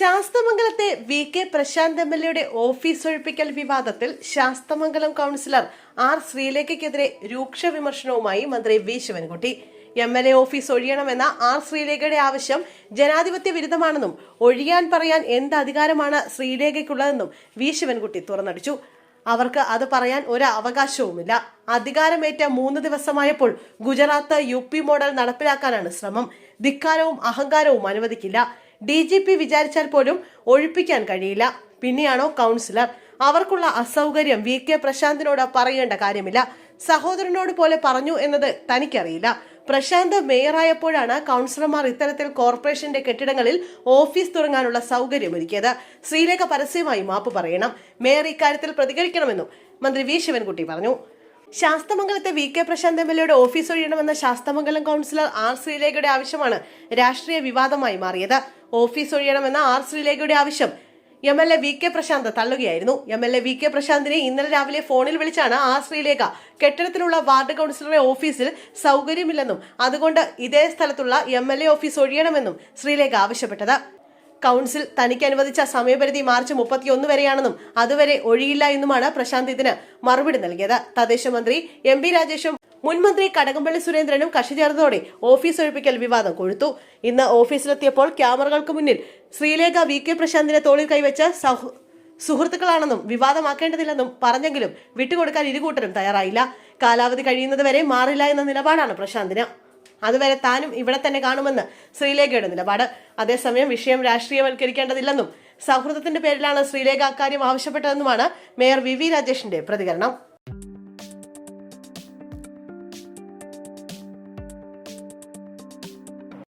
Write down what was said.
ശാസ്തമംഗലത്തെ വി.കെ. പ്രശാന്ത് എം.എൽ.എയുടെ ഓഫീസ് ഒഴിപ്പിക്കൽ വിവാദത്തിൽ ശാസ്തമംഗലം കൗൺസിലർ ആർ. ശ്രീലേഖയ്ക്കെതിരെ രൂക്ഷ വിമർശനവുമായി മന്ത്രി വി. ശിവൻകുട്ടി. എം.എൽ.എ. ഓഫീസ് ഒഴിയണമെന്ന ആർ. ശ്രീലേഖയുടെ ആവശ്യം ജനാധിപത്യ വിരുദ്ധമാണെന്നും ഒഴിയാൻ പറയാൻ എന്ത് അധികാരമാണ് ശ്രീലേഖയ്ക്കുള്ളതെന്നും വി. ശിവൻകുട്ടി തുറന്നടിച്ചു. അവർക്ക് അത് പറയാൻ ഒരു അവകാശവുമില്ല. അധികാരമേറ്റ 3 ദിവസമായപ്പോൾ ഗുജറാത്ത് UP മോഡൽ നടപ്പിലാക്കാനാണ് ശ്രമം. ധിക്കാരവും അഹങ്കാരവും അനുവദിക്കില്ല. DGP വിചാരിച്ചാൽ പോലും ഒഴിപ്പിക്കാൻ കഴിയില്ല. പിന്നെയാണോ കൗൺസിലർ? അവർക്കുള്ള അസൗകര്യം വി.കെ. പ്രശാന്തിനോട് പറയേണ്ട കാര്യമില്ല. സഹോദരനോട് പോലെ പറഞ്ഞു എന്നത് തനിക്കറിയില്ല. പ്രശാന്ത് മേയറായപ്പോഴാണ് കൗൺസിലർമാർ ഇത്തരത്തിൽ കോർപ്പറേഷന്റെ കെട്ടിടങ്ങളിൽ ഓഫീസ് തുടങ്ങാനുള്ള സൗകര്യമൊരുക്കിയത്. ശ്രീലേഖ പരസ്യമായി മാപ്പ് പറയണം. മേയർ ഇക്കാര്യത്തിൽ പ്രതികരിക്കണമെന്നും മന്ത്രി വി. ശിവൻകുട്ടി പറഞ്ഞു. ശാസ്തമംഗലത്തെ വി.കെ. പ്രശാന്ത് എം.എൽ.എയുടെ ഓഫീസ് ഒഴിയണമെന്ന ശാസ്തമംഗലം കൗൺസിലർ ആർ. ശ്രീലേഖയുടെ ആവശ്യമാണ് രാഷ്ട്രീയ വിവാദമായി മാറിയത്. ഓഫീസ് ഒഴിയണമെന്ന ആർ. ശ്രീലേഖയുടെ ആവശ്യം എം.എൽ.എ. വി.കെ. പ്രശാന്ത് തള്ളുകയായിരുന്നു. എം.എൽ.എ. വി.കെ. പ്രശാന്തിനെ ഇന്നലെ രാവിലെ ഫോണിൽ വിളിച്ചാണ് ആർ. ശ്രീലേഖ കെട്ടിടത്തിലുള്ള വാർഡ് കൗൺസിലറുടെ ഓഫീസിൽ സൗകര്യമില്ലെന്നും അതുകൊണ്ട് ഇതേ സ്ഥലത്തുള്ള എം.എൽ.എ. ഓഫീസ് ഒഴിയണമെന്നും ശ്രീലേഖ ആവശ്യപ്പെട്ടത്. കൗൺസിൽ തനിക്ക് അനുവദിച്ച സമയപരിധി മാർച്ച് 31 വരെയാണെന്നും അതുവരെ ഒഴിയില്ല എന്നുമാണ് പ്രശാന്ത് ഇതിന് മറുപടി നൽകിയത്. തദ്ദേശ മന്ത്രി MP രാജേഷും മുൻ മന്ത്രി കടകംപള്ളി സുരേന്ദ്രനും കക്ഷി ചേർന്നതോടെ ഓഫീസ് ഒഴിപ്പിക്കൽ വിവാദം കൊഴുത്തു. ഇന്ന് ഓഫീസിലെത്തിയപ്പോൾ ക്യാമറകൾക്ക് മുന്നിൽ ശ്രീലേഖ വി.കെ. പ്രശാന്തിനെ തോളിൽ കൈവച്ച് സുഹൃത്തുക്കളാണെന്നും വിവാദമാക്കേണ്ടതില്ലെന്നും പറഞ്ഞെങ്കിലും വിട്ടുകൊടുക്കാൻ ഇരുകൂട്ടരും തയ്യാറായില്ല. കാലാവധി കഴിയുന്നതുവരെ മാറില്ല എന്ന നിലപാടാണ് പ്രശാന്തിന്. അതുവരെ താനും ഇവിടെ തന്നെ കാണുമെന്ന് ശ്രീലേഖയുടെ നിലപാട്. അതേസമയം വിഷയം രാഷ്ട്രീയവൽക്കരിക്കേണ്ടതില്ലെന്നും സൗഹൃദത്തിന്റെ പേരിലാണ് ശ്രീലേഖ അക്കാര്യം ആവശ്യപ്പെട്ടതെന്നുമാണ് മേയർ വി. രാജേഷിന്റെ പ്രതികരണം.